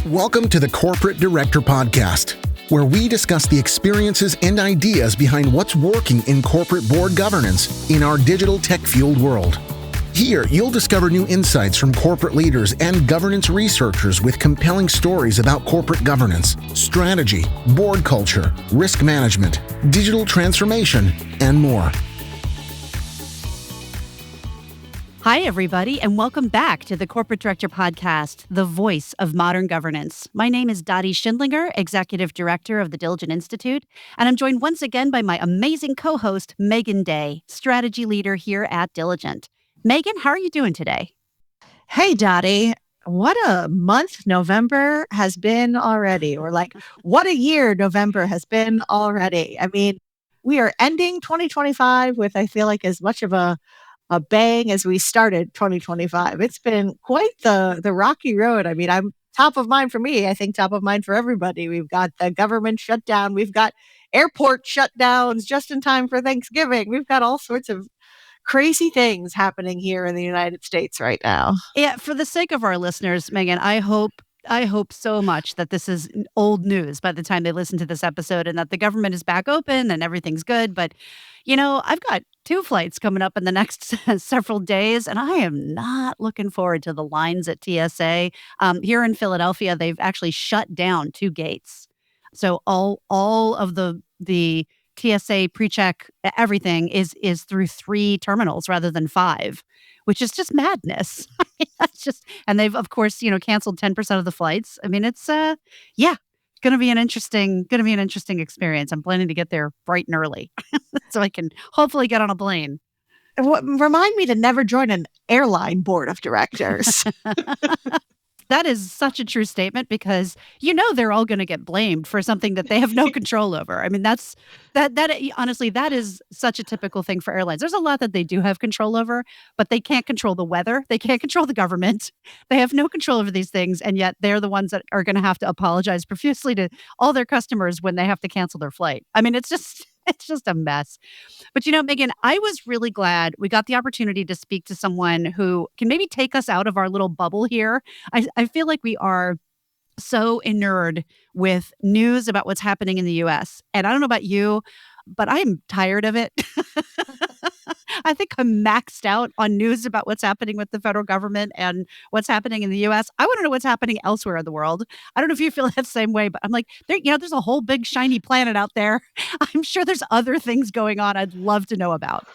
Welcome to the Corporate Director Podcast, where we discuss the experiences and ideas behind what's working in corporate board governance in our digital tech-fueled world. Here, you'll discover new insights from corporate leaders and governance researchers with compelling stories about corporate governance, strategy, board culture, risk management, digital transformation, and more. Hi, everybody, and welcome back to the Corporate Director Podcast, the voice of modern governance. My name is Dottie Schindlinger, Executive Director of the Diligent Institute, and I'm joined once again by my amazing co-host, Megan Day, Strategy Leader here at Diligent. Megan, how are you doing today? Hey, Dottie. What a month November has been already, or like what a year November has been already. I mean, we are ending 2025 with, I feel like, as much of a bang as we started 2025. It's been quite the rocky road. I mean, I'm top of mind for me. I think top of mind for everybody. We've got the government shutdown. We've got airport shutdowns just in time for Thanksgiving. We've got all sorts of crazy things happening here in the United States right now. Yeah, for the sake of our listeners, Megan, I hope so much that this is old news by the time they listen to this episode and that the government is back open and everything's good. But, you know, I've got 2 flights coming up in the next several days, and I am not looking forward to the lines at TSA. Here in Philadelphia, they've actually shut down 2 gates. So all of the TSA pre-check, everything is through 3 terminals rather than 5, which is just madness. I mean, that's just, and they've of course, canceled 10% of the flights. I mean, it's going to be an interesting experience. I'm planning to get there bright and early so I can hopefully get on a plane. Remind me to never join an airline board of directors. That is such a true statement because they're all going to get blamed for something that they have no control over. I mean, that honestly, that is such a typical thing for airlines. There's a lot that they do have control over, but they can't control the weather. They can't control the government. They have no control over these things, and yet they're the ones that are going to have to apologize profusely to all their customers when they have to cancel their flight. I mean, it's just a mess. But Megan, I was really glad we got the opportunity to speak to someone who can maybe take us out of our little bubble here. I feel like we are so inured with news about what's happening in the U.S. And I don't know about you, but I'm tired of it. I think I'm maxed out on news about what's happening with the federal government and what's happening in the U.S. I want to know what's happening elsewhere in the world. I don't know if you feel that same way, but I'm like, there's a whole big shiny planet out there. I'm sure there's other things going on I'd love to know about.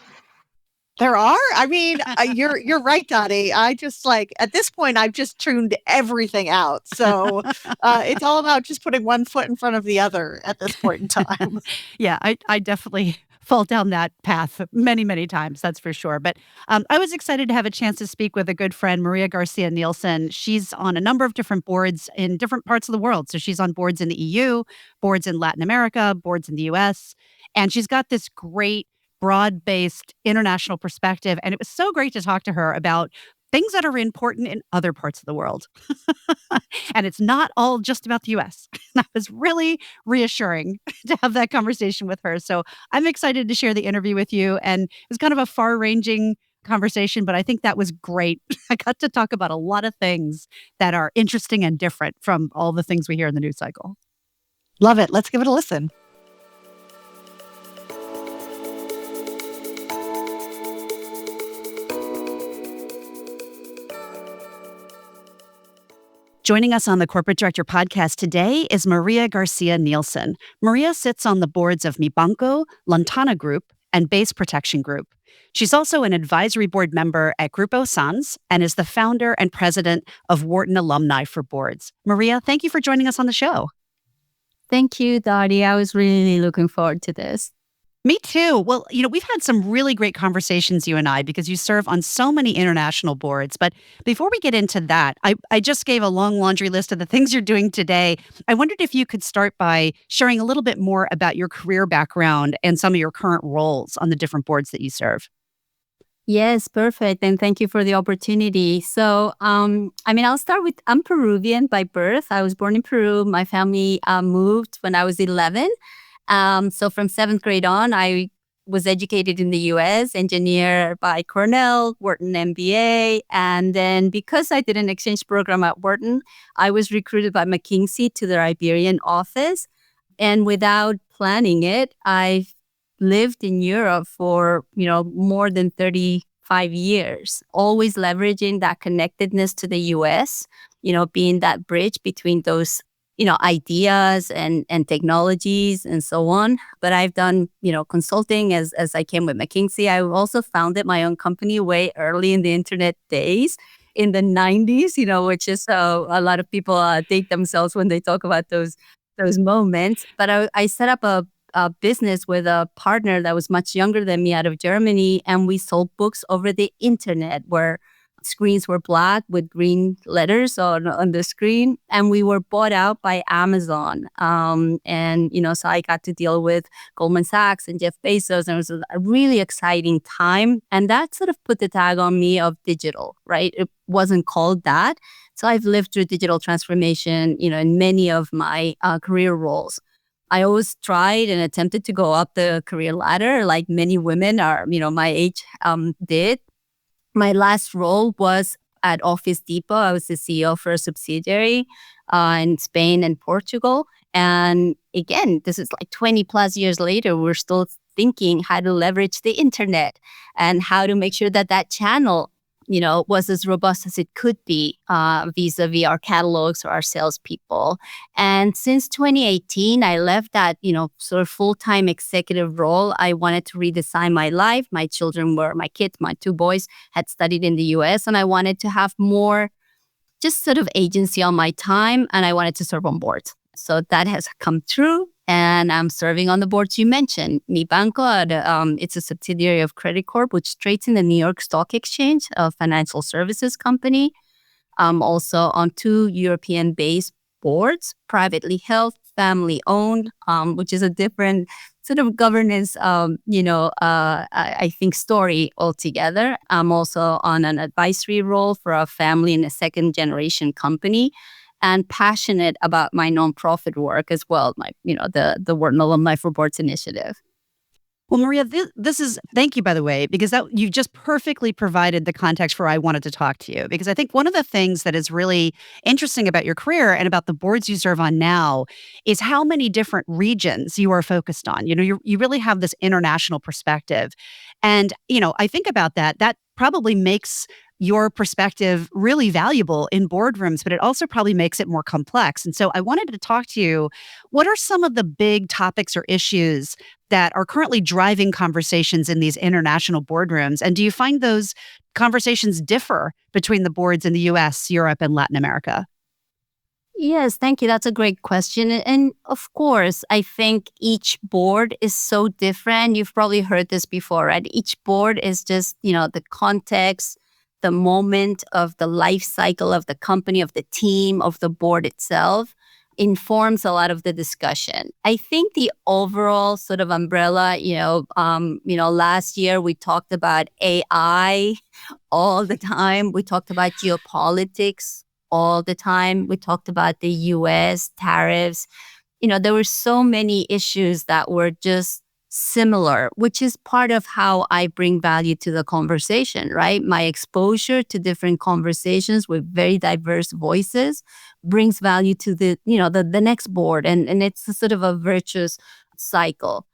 There are? I mean, you're right, Dottie. I just at this point, I've just tuned everything out. So it's all about just putting one foot in front of the other at this point in time. Yeah, I definitely fall down that path many, many times, that's for sure. But I was excited to have a chance to speak with a good friend, Maria Garcia Nielsen. She's on a number of different boards in different parts of the world. So she's on boards in the EU, boards in Latin America, boards in the US, and she's got this great broad-based international perspective. And it was so great to talk to her about things that are important in other parts of the world. And it's not all just about the U.S. That was really reassuring to have that conversation with her. So I'm excited to share the interview with you. And it was kind of a far-ranging conversation, but I think that was great. I got to talk about a lot of things that are interesting and different from all the things we hear in the news cycle. Love it. Let's give it a listen. Joining us on the Corporate Director Podcast today is Maria Garcia Nielsen. Maria sits on the boards of Mibanco, Lantana Group, and Base Protection Group. She's also an advisory board member at Grupo Sans and is the founder and president of Wharton Alumni for Boards. Maria, thank you for joining us on the show. Thank you, Dottie. I was really looking forward to this. Me too. Well, we've had some really great conversations, you and I, because you serve on so many international boards. But before we get into that, I just gave a long laundry list of the things you're doing today. I wondered if you could start by sharing a little bit more about your career background and some of your current roles on the different boards that you serve. Yes, perfect. And thank you for the opportunity. So, I'll start with, I'm Peruvian by birth. I was born in Peru. My family moved when I was 11. So from 7th grade on, I was educated in the US, engineer by Cornell, Wharton MBA. And then because I did an exchange program at Wharton, I was recruited by McKinsey to their Iberian office. And without planning it, I lived in Europe for, more than 35 years, always leveraging that connectedness to the US, being that bridge between those ideas and technologies and so on. But I've done, consulting as I came with McKinsey. I also founded my own company way early in the internet days in the 90s, which is a lot of people date themselves when they talk about those moments. But I set up a business with a partner that was much younger than me out of Germany. And we sold books over the internet where screens were black with green letters on the screen, and we were bought out by Amazon. So I got to deal with Goldman Sachs and Jeff Bezos, and it was a really exciting time. And that sort of put the tag on me of digital, right? It wasn't called that. So I've lived through digital transformation, in many of my career roles. I always tried and attempted to go up the career ladder, like many women are, my age did. My last role was at Office Depot. I was the CEO for a subsidiary in Spain and Portugal. And again, this is like 20 plus years later, we're still thinking how to leverage the internet and how to make sure that channel, was as robust as it could be vis-a-vis our catalogs or our salespeople. And since 2018, I left that, sort of full-time executive role. I wanted to redesign my life. My kids, my two boys had studied in the US, and I wanted to have more just sort of agency on my time, and I wanted to serve on boards. So that has come true. And I'm serving on the boards you mentioned. Mibanco, it's a subsidiary of Credit Corp, which trades in the New York Stock Exchange, a financial services company. Also on 2 European-based boards, privately held, family-owned, which is a different sort of governance, I think, story altogether. I'm also on an advisory role for a family in a second-generation company, and passionate about my nonprofit work as well, the Wharton Alumni for Boards initiative. Well, Maria, thank you, by the way, because you've just perfectly provided the context for why I wanted to talk to you. Because I think one of the things that is really interesting about your career and about the boards you serve on now is how many different regions you are focused on. You really have this international perspective. And, I think about that probably makes your perspective really valuable in boardrooms, but it also probably makes it more complex. And so I wanted to talk to you, what are some of the big topics or issues that are currently driving conversations in these international boardrooms? And do you find those conversations differ between the boards in the US, Europe, and Latin America? Yes, thank you. That's a great question. And of course, I think each board is so different. You've probably heard this before, right? Each board is just, the context, the moment of the life cycle of the company, of the team, of the board itself informs a lot of the discussion. I think the overall sort of umbrella, last year we talked about AI all the time. We talked about geopolitics all the time. We talked about the US tariffs. There were so many issues that were just similar, which is part of how I bring value to the conversation, right? My exposure to different conversations with very diverse voices brings value to the next board. And it's a sort of a virtuous cycle.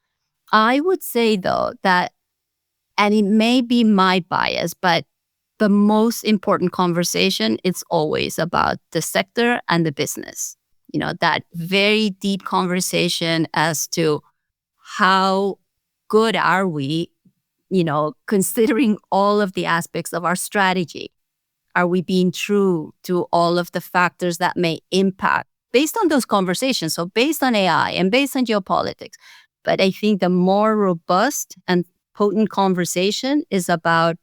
I would say, though, that, and it may be my bias, but the most important conversation is always about the sector and the business. That very deep conversation as to how good are we, considering all of the aspects of our strategy? Are we being true to all of the factors that may impact based on those conversations? So based on AI and based on geopolitics. But I think the more robust and potent conversation is about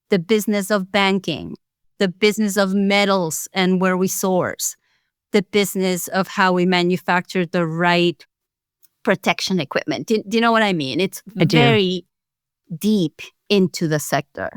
the business of banking, the business of metals and where we source, the business of how we manufacture the right protection equipment. Do you know what I mean? It's very deep into the sector.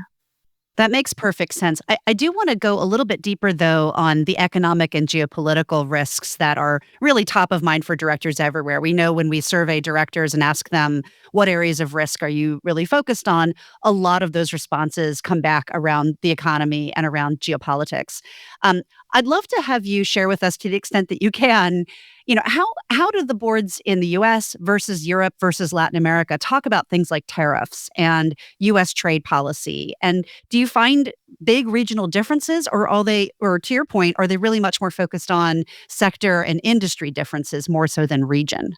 That makes perfect sense. I do want to go a little bit deeper, though, on the economic and geopolitical risks that are really top of mind for directors everywhere. We know when we survey directors and ask them, what areas of risk are you really focused on? A lot of those responses come back around the economy and around geopolitics. Um, I'd love to have you share with us, to the extent that you can, how do the boards in the US versus Europe versus Latin America talk about things like tariffs and US trade policy? And do you find big regional differences, or to your point, are they really much more focused on sector and industry differences more so than region?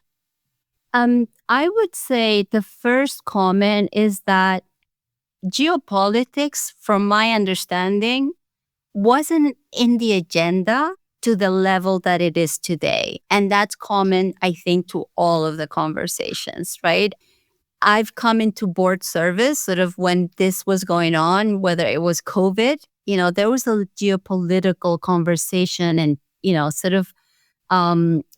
I would say the first comment is that geopolitics, from my understanding, wasn't in the agenda to the level that it is today. And that's common, I think, to all of the conversations, right? I've come into board service sort of when this was going on, whether it was COVID, there was a geopolitical conversation and, sort of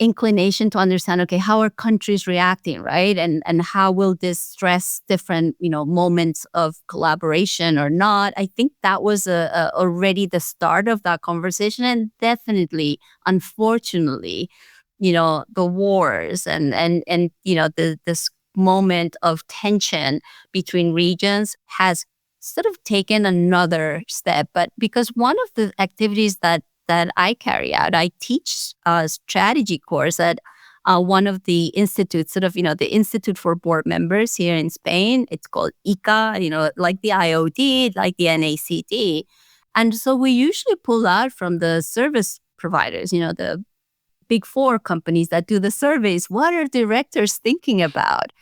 inclination to understand, okay, how are countries reacting, right? And how will this stress different, moments of collaboration or not? I think that was already the start of that conversation. And definitely, unfortunately, the wars and this moment of tension between regions has sort of taken another step. But because one of the activities that I carry out, I teach a strategy course at one of the institutes, sort of, the Institute for Board Members here in Spain. It's called ICA, like the IOD, like the NACD. And so we usually pull out from the service providers, the big four companies that do the surveys. What are directors thinking about?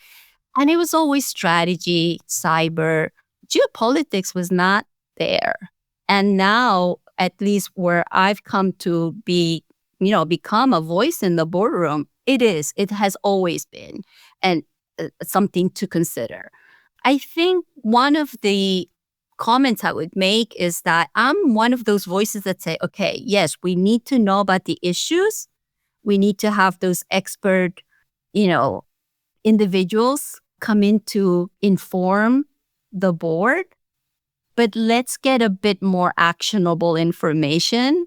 And it was always strategy, cyber. Geopolitics was not there. And now, at least where I've come to be, become a voice in the boardroom, it has always been, and something to consider. I think one of the comments I would make is that I'm one of those voices that say, okay, yes, we need to know about the issues. We need to have those expert, individuals come in to inform the board. But let's get a bit more actionable information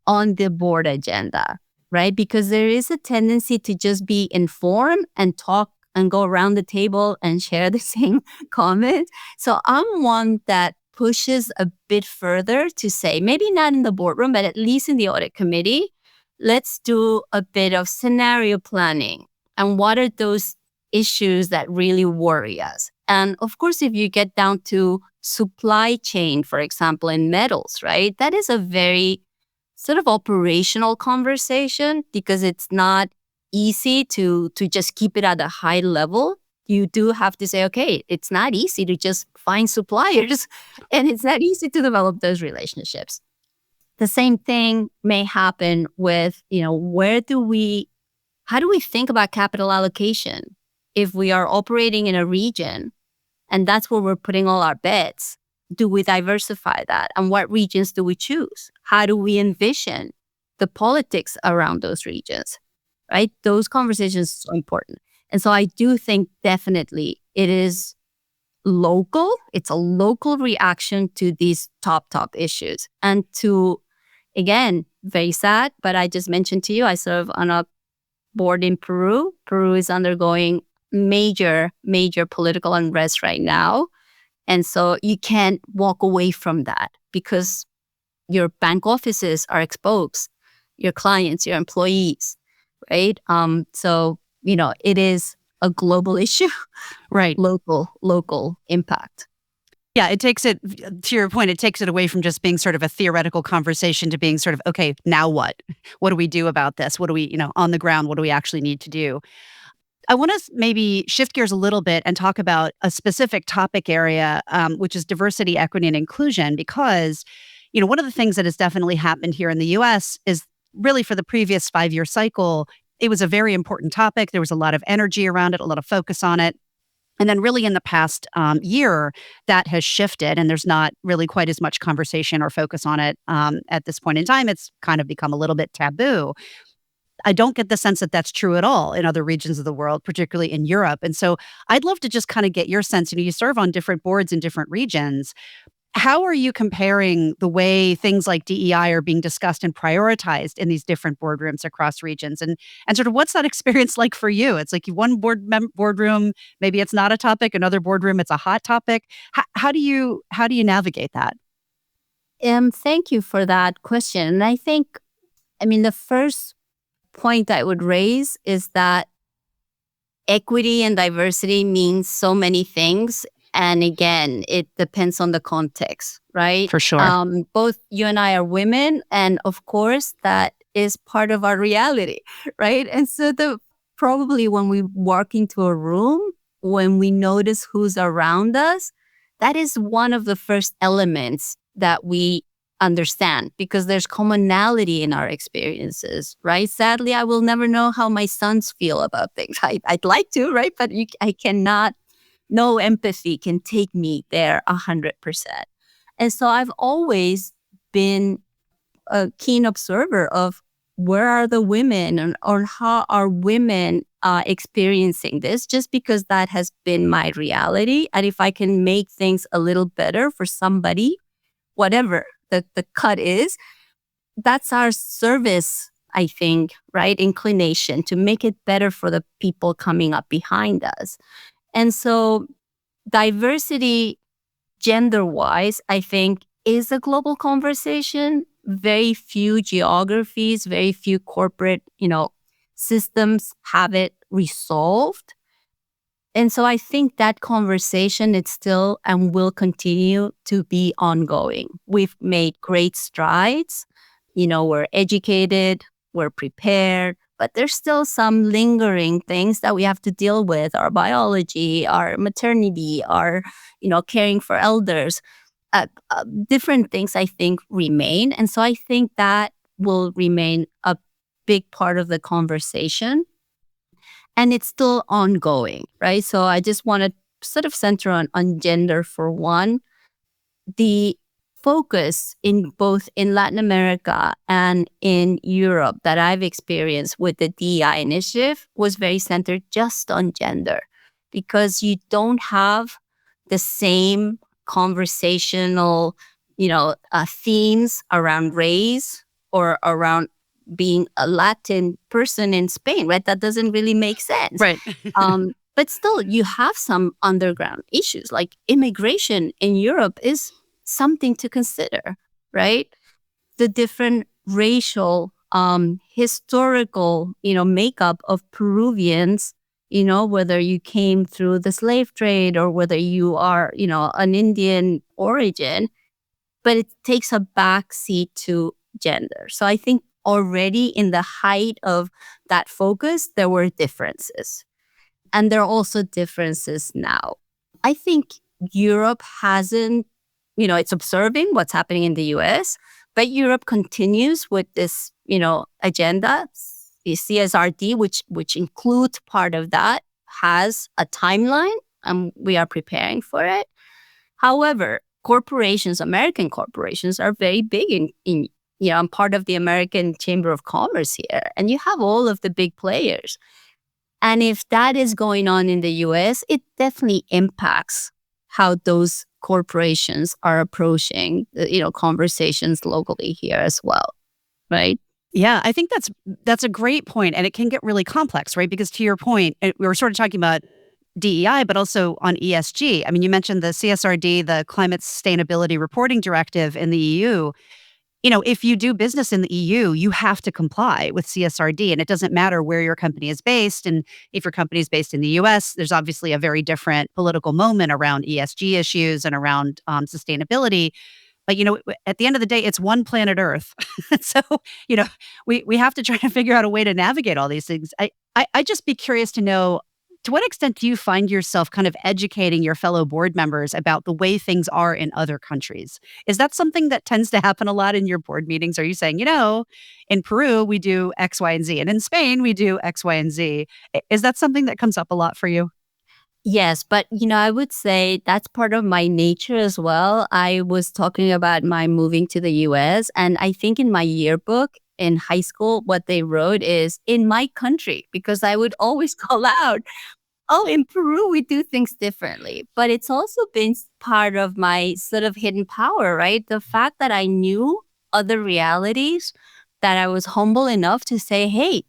on the board agenda, right? Because there is a tendency to just be informed and talk and go around the table and share the same comment. So I'm one that pushes a bit further to say, maybe not in the boardroom, but at least in the audit committee, let's do a bit of scenario planning. And what are those issues that really worry us? And of course, if you get down to supply chain, for example, in metals, right? That is a very sort of operational conversation because it's not easy to just keep it at a high level. You do have to say, okay, it's not easy to just find suppliers and it's not easy to develop those relationships. The same thing may happen with, how do we think about capital allocation? If we are operating in a region, and that's where we're putting all our bets, do we diversify that? And what regions do we choose? How do we envision the politics around those regions, right? Those conversations are so important. And so I do think definitely it is local. It's a local reaction to these top issues. And to, again, very sad, but I just mentioned to you, I serve on a board in Peru. Peru is undergoing major political unrest right now. And so you can't walk away from that because your bank offices are exposed, your clients, your employees, right? So, it is a global issue, right? Local impact. Yeah, it takes it, to your point, it takes it away from just being sort of a theoretical conversation to being sort of, okay, now what? What do we do about this? What do we, on the ground, what do we actually need to do? I want to maybe shift gears a little bit and talk about a specific topic area, which is diversity, equity, and inclusion, because, one of the things that has definitely happened here in the U.S. is really for the previous 5-year cycle, it was a very important topic. There was a lot of energy around it, a lot of focus on it. And then really in the past year, that has shifted and there's not really quite as much conversation or focus on it at this point in time. It's kind of become a little bit taboo. I don't get the sense that that's true at all in other regions of the world, particularly in Europe. And so I'd love to just kind of get your sense. You serve on different boards in different regions. How are you comparing the way things like DEI are being discussed and prioritized in these different boardrooms across regions? And sort of what's that experience like for you? It's like one boardroom, maybe it's not a topic, another boardroom, it's a hot topic. How do you navigate that? Thank you for that question. And the first point I would raise is that equity and diversity means so many things. And again, it depends on the context, right? For sure. Both you and I are women, and of course, that is part of our reality, right? And so probably when we walk into a room, when we notice who's around us, that is one of the first elements that we understand, because there's commonality in our experiences, right? Sadly, I will never know how my sons feel about things. I'd like to, right? But I cannot. No empathy can take me there 100%. And so I've always been a keen observer of where are the women, or how are women experiencing this, just because that has been my reality. And if I can make things a little better for somebody, whatever the cut is, that's our service, I think, right? Inclination to make it better for the people coming up behind us. And so diversity, gender-wise, I think, is a global conversation. Very few geographies, very few corporate, systems have it resolved. And so I think that conversation, it's still and will continue to be ongoing. We've made great strides. We're educated, we're prepared, but there's still some lingering things that we have to deal with. Our biology, our maternity, our, caring for elders. Different things, I think, remain. And so I think that will remain a big part of the conversation. And it's still ongoing, right? So I just want to sort of center on gender for one. The focus in both in Latin America and in Europe that I've experienced with the DEI initiative was very centered just on gender, because you don't have the same conversational, themes around race or around being a Latin person in Spain, right? That doesn't really make sense. Right. But still, you have some underground issues, like immigration in Europe is something to consider, right? The different racial, historical, makeup of Peruvians, whether you came through the slave trade or whether you are, an Indian origin, but it takes a backseat to gender. So I think already in the height of that focus, there were differences. And there are also differences now. I think Europe hasn't, it's observing what's happening in the US, but Europe continues with this, agenda. The CSRD, which includes part of that, has a timeline, and we are preparing for it. However, corporations, American corporations, are very big in I'm part of the American Chamber of Commerce here, and you have all of the big players. And if that is going on in the US, it definitely impacts how those corporations are approaching, conversations locally here as well, right? Yeah, I think that's a great point, and it can get really complex, right? Because to your point, we were sort of talking about DEI, but also on ESG. I mean, you mentioned the CSRD, the Climate Sustainability Reporting Directive in the EU. If you do business in the EU, you have to comply with CSRD, and it doesn't matter where your company is based. And if your company is based in the US, there's obviously a very different political moment around ESG issues and around sustainability. But, at the end of the day, it's one planet Earth. So, we have to try to figure out a way to navigate all these things. I'd just be curious to know, to what extent do you find yourself kind of educating your fellow board members about the way things are in other countries? Is that something that tends to happen a lot in your board meetings? Are you saying, in Peru, we do X, Y, and Z, and in Spain, we do X, Y, and Z? Is that something that comes up a lot for you? Yes, but I would say that's part of my nature as well. I was talking about my moving to the US, and I think in my yearbook in high school, what they wrote is "in my country," because I would always call out oh, in Peru, we do things differently. But it's also been part of my sort of hidden power, right? The fact that I knew other realities, that I was humble enough to say, hey,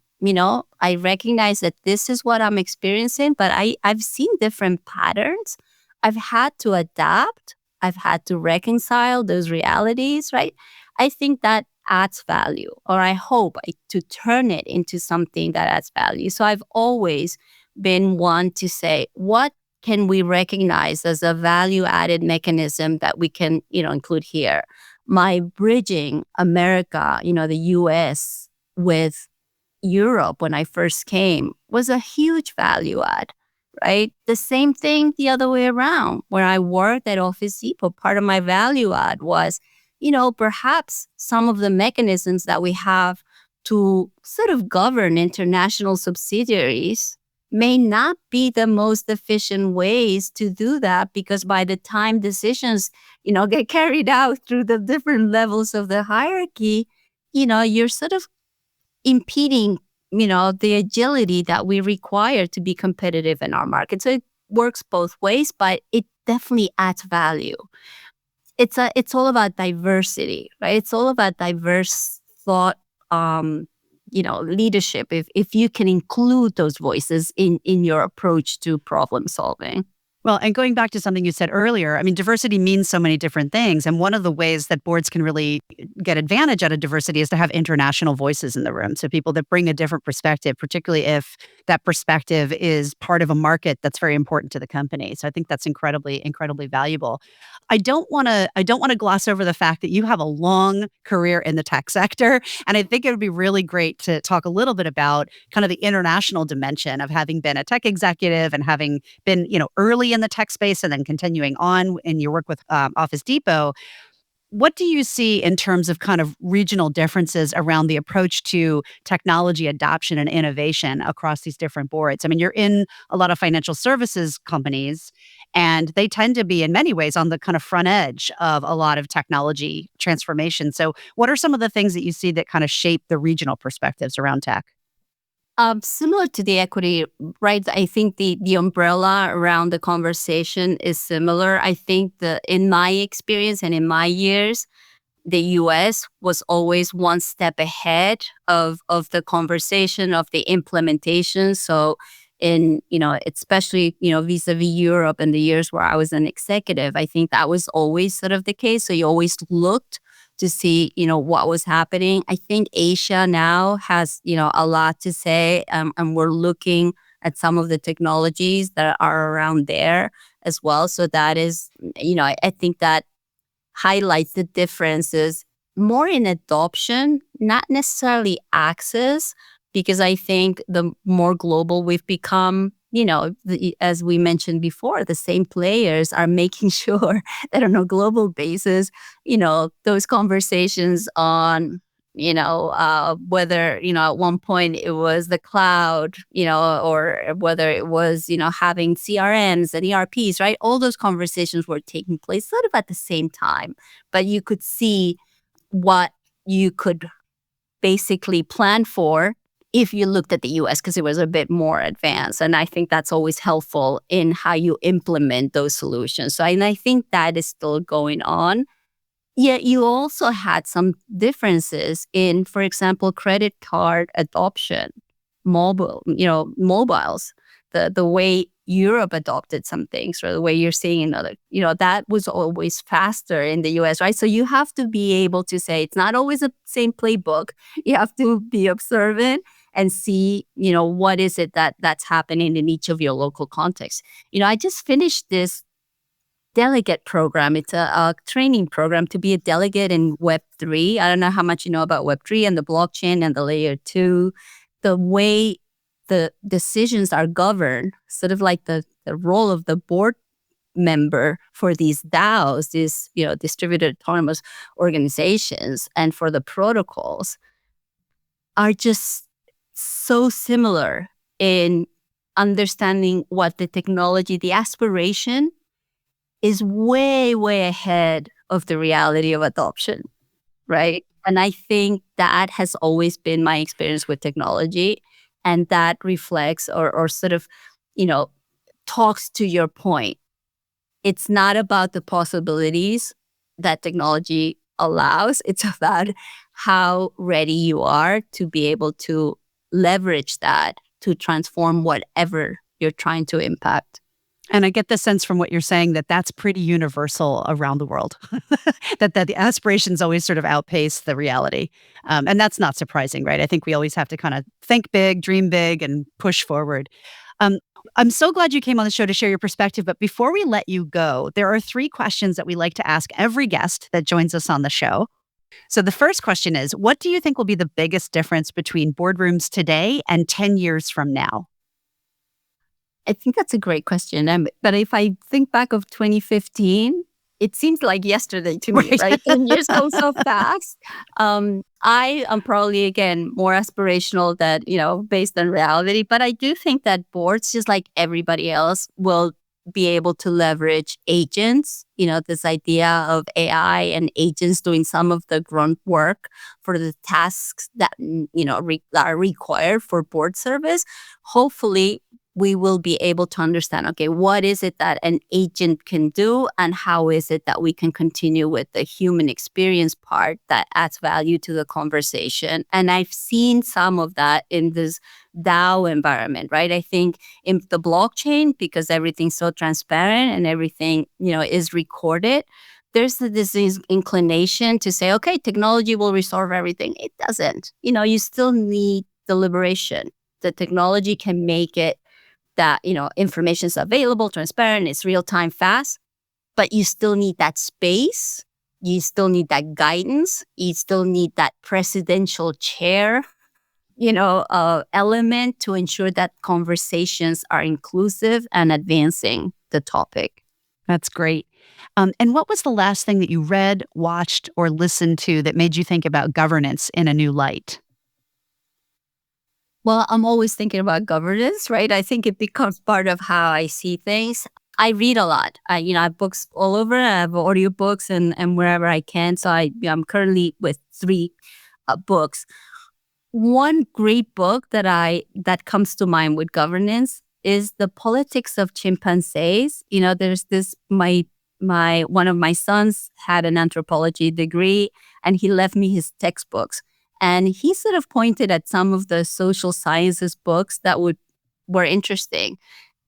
I recognize that this is what I'm experiencing, but I've seen different patterns. I've had to adapt. I've had to reconcile those realities, right? I think that adds value, or I hope to turn it into something that adds value. So I've always been one to say, what can we recognize as a value-added mechanism that we can, include here? My bridging America, the US with Europe when I first came was a huge value add, right? The same thing the other way around. Where I worked at Office Depot, part of my value add was, perhaps some of the mechanisms that we have to sort of govern international subsidiaries may not be the most efficient ways to do that, because by the time decisions, get carried out through the different levels of the hierarchy, you're sort of impeding, the agility that we require to be competitive in our market. So it works both ways, but it definitely adds value. It's all about diversity, right? It's all about diverse thought, leadership. If you can include those voices in your approach to problem solving. Well, and going back to something you said earlier, I mean, diversity means so many different things. And one of the ways that boards can really get advantage out of diversity is to have international voices in the room. So people that bring a different perspective, particularly if that perspective is part of a market that's very important to the company. So I think that's incredibly, incredibly valuable. I don't want to gloss over the fact that you have a long career in the tech sector. And I think it would be really great to talk a little bit about kind of the international dimension of having been a tech executive and having been, early in the tech space and then continuing on in your work with Office Depot. What do you see in terms of kind of regional differences around the approach to technology adoption and innovation across these different boards? I mean, you're in a lot of financial services companies, and they tend to be in many ways on the kind of front edge of a lot of technology transformation. So what are some of the things that you see that kind of shape the regional perspectives around tech? Similar to the equity, right? I think the umbrella around the conversation is similar. I think in my experience and in my years, the US was always one step ahead of the conversation, of the implementation. So especially, vis-a-vis Europe in the years where I was an executive, I think that was always sort of the case. So you always looked to see, what was happening. I think Asia now has, a lot to say, and we're looking at some of the technologies that are around there as well. So that is, I think that highlights the differences more in adoption, not necessarily access, because I think the more global we've become, as we mentioned before, the same players are making sure that on a global basis, those conversations on, whether, at one point it was the cloud, or whether it was, having CRMs and ERPs, right? All those conversations were taking place sort of at the same time, but you could see what you could basically plan for if you looked at the US, because it was a bit more advanced. And I think that's always helpful in how you implement those solutions. So, and I think that is still going on. Yet you also had some differences in, for example, credit card adoption, mobiles, the way Europe adopted some things, or the way you're seeing in other, that was always faster in the US, right? So you have to be able to say it's not always the same playbook. You have to be observant and see, what is it that's happening in each of your local contexts. I just finished this delegate program. It's a training program to be a delegate in Web3. I don't know how much you know about Web3 and the blockchain and the layer 2. The way the decisions are governed, sort of like the role of the board member for these DAOs, these, distributed autonomous organizations, and for the protocols are just so similar in understanding what the technology, the aspiration is way, way ahead of the reality of adoption, right? And I think that has always been my experience with technology. And that reflects or sort of, talks to your point. It's not about the possibilities that technology allows. It's about how ready you are to be able to leverage that to transform whatever you're trying to impact. And I get the sense from what you're saying that that's pretty universal around the world, that the aspirations always sort of outpace the reality. And that's not surprising, right? I think we always have to kind of think big, dream big, and push forward. I'm so glad you came on the show to share your perspective. But before we let you go, there are 3 questions that we like to ask every guest that joins us on the show. So the first question is, what do you think will be the biggest difference between boardrooms today and 10 years from now? I think that's a great question. But if I think back of 2015, it seems like yesterday to me, right? 10 years go so fast. I am probably, again, more aspirational that, based on reality. But I do think that boards, just like everybody else, will be able to leverage agents, this idea of AI and agents doing some of the grunt work for the tasks that, are required for board service. Hopefully, we will be able to understand, okay, what is it that an agent can do and how is it that we can continue with the human experience part that adds value to the conversation. And I've seen some of that in this DAO environment, right? I think in the blockchain, because everything's so transparent and everything, is recorded, there's this inclination to say, okay, technology will resolve everything. It doesn't. You still need deliberation. The technology can make it that, information is available, transparent, it's real time, fast, but you still need that space. You still need that guidance. You still need that presidential chair, element to ensure that conversations are inclusive and advancing the topic. That's great. And what was the last thing that you read, watched, or listened to that made you think about governance in a new light? Well, I'm always thinking about governance, right? I think it becomes part of how I see things. I read a lot. I have books all over. I have audiobooks and wherever I can. So I'm currently with 3 books. One great book that comes to mind with governance is The Politics of Chimpanzees. There's this, one of my sons had an anthropology degree and he left me his textbooks. And he sort of pointed at some of the social sciences books that were interesting.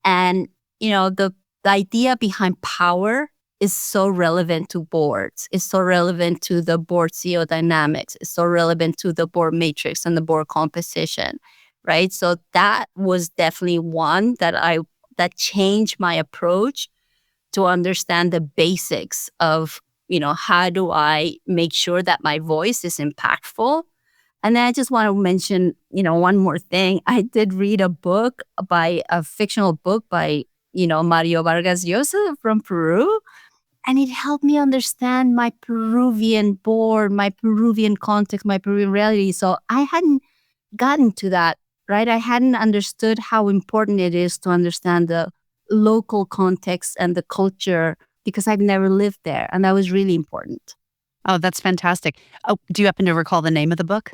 And, the idea behind power is so relevant to boards. It's so relevant to the board CEO dynamics. It's so relevant to the board matrix and the board composition, right? So that was definitely one that changed my approach to understand the basics of, how do I make sure that my voice is impactful. And then I just want to mention, one more thing. I did read a fictional book by, Maria Vargas Llosa from Peru. And it helped me understand my Peruvian board, my Peruvian context, my Peruvian reality. So I hadn't gotten to that, right? I hadn't understood how important it is to understand the local context and the culture because I've never lived there. And that was really important. Oh, that's fantastic. Oh, do you happen to recall the name of the book?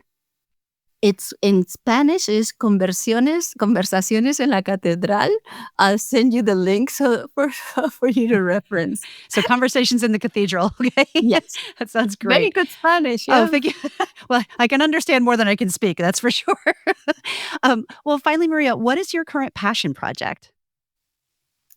It's in Spanish, is Conversaciones en la Catedral. I'll send you the link for you to reference. So Conversations in the Cathedral, okay? Yes. That sounds great. Very good Spanish, yeah. Oh, thank you. Well, I can understand more than I can speak, that's for sure. Well, finally, Maria, what is your current passion project?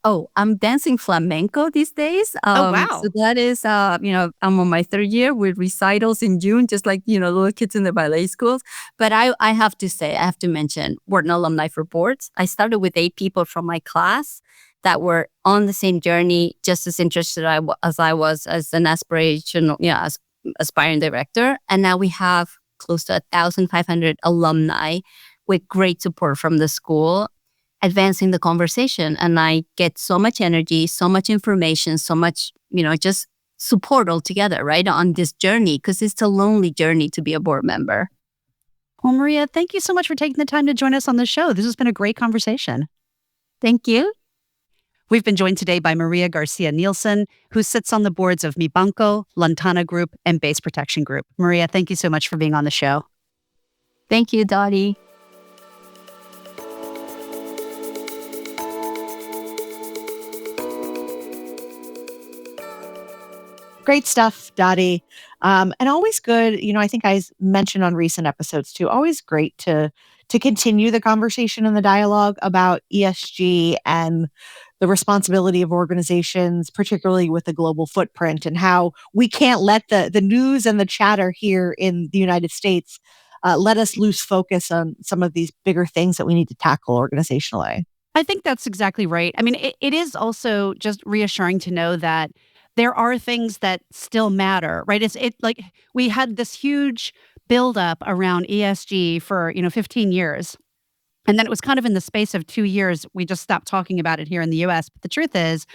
Oh, I'm dancing flamenco these days. Oh, wow. So that is, I'm on my 3rd year with recitals in June, just like, little kids in the ballet schools. But I have to mention Wharton Alumni for Boards. I started with 8 people from my class that were on the same journey, just as interested as I was as an aspirational, as aspiring director. And now we have close to 1,500 alumni with great support from the school, advancing the conversation. And I get so much energy, so much information, so much, just support altogether, right, on this journey, because it's a lonely journey to be a board member. Well, Maria, thank you so much for taking the time to join us on the show. This has been a great conversation. Thank you. We've been joined today by Maria Garcia Nielsen, who sits on the boards of Mibanco, Lantana Group, and Base Protection Group. Maria, thank you so much for being on the show. Thank you, Dottie. Great stuff, Dottie. And always good. I think I mentioned on recent episodes too, always great to continue the conversation and the dialogue about ESG and the responsibility of organizations, particularly with the global footprint, and how we can't let the news and the chatter here in the United States let us lose focus on some of these bigger things that we need to tackle organizationally. I think that's exactly right. I mean, it is also just reassuring to know that there are things that still matter, right? It's like we had this huge buildup around ESG for 15 years. And then it was kind of in the space of 2 years, we just stopped talking about it here in the US. But the truth is,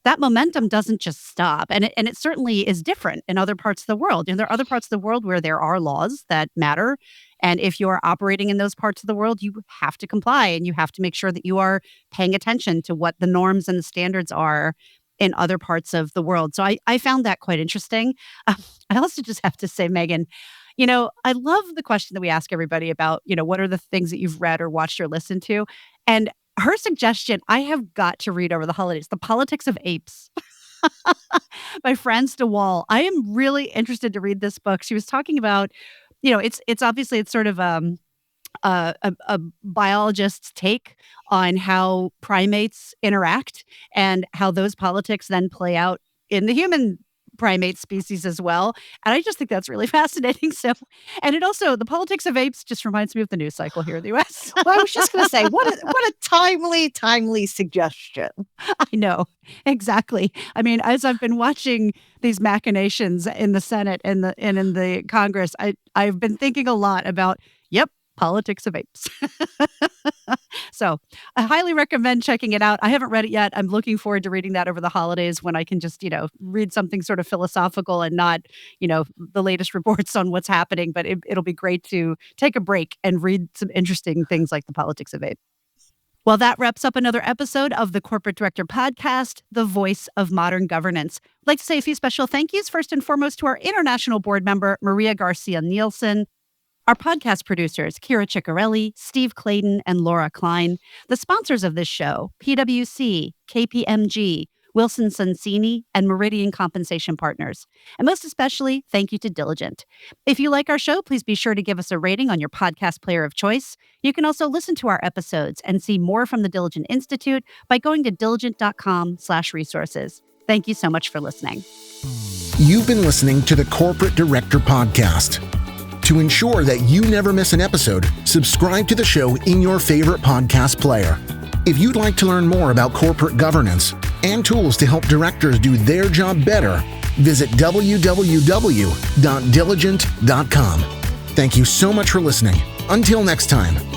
that momentum doesn't just stop. And it certainly is different in other parts of the world. There are other parts of the world where there are laws that matter. And if you're operating in those parts of the world, you have to comply and you have to make sure that you are paying attention to what the norms and the standards are in other parts of the world. So I found that quite interesting. I also just have to say, Megan, I love the question that we ask everybody about, what are the things that you've read or watched or listened to? And her suggestion, I have got to read over the holidays, The Politics of Apes by Franz de Waal. I am really interested to read this book. She was talking about, it's obviously it's sort of a biologist's take on how primates interact and how those politics then play out in the human primate species as well. And I just think that's really fascinating. So, and it also, The Politics of Apes just reminds me of the news cycle here in the US. Well, I was just going to say, what a timely suggestion. I know, exactly. I mean, as I've been watching these machinations in the Senate and in the Congress, I've been thinking a lot about, Politics of Apes. So I highly recommend checking it out. I haven't read it yet. I'm looking forward to reading that over the holidays when I can just, read something sort of philosophical and not, the latest reports on what's happening. But it'll be great to take a break and read some interesting things like The Politics of Apes. Well, that wraps up another episode of the Corporate Director Podcast, the voice of modern governance. I'd like to say a few special thank yous, first and foremost, to our international board member, Maria Garcia Nielsen, our podcast producers, Kira Ciccarelli, Steve Clayton, and Laura Klein. The sponsors of this show, PwC, KPMG, Wilson Sonsini, and Meridian Compensation Partners. And most especially, thank you to Diligent. If you like our show, please be sure to give us a rating on your podcast player of choice. You can also listen to our episodes and see more from the Diligent Institute by going to diligent.com/resources. Thank you so much for listening. You've been listening to the Corporate Director Podcast. To ensure that you never miss an episode, subscribe to the show in your favorite podcast player. If you'd like to learn more about corporate governance and tools to help directors do their job better, visit www.diligent.com. Thank you so much for listening. Until next time.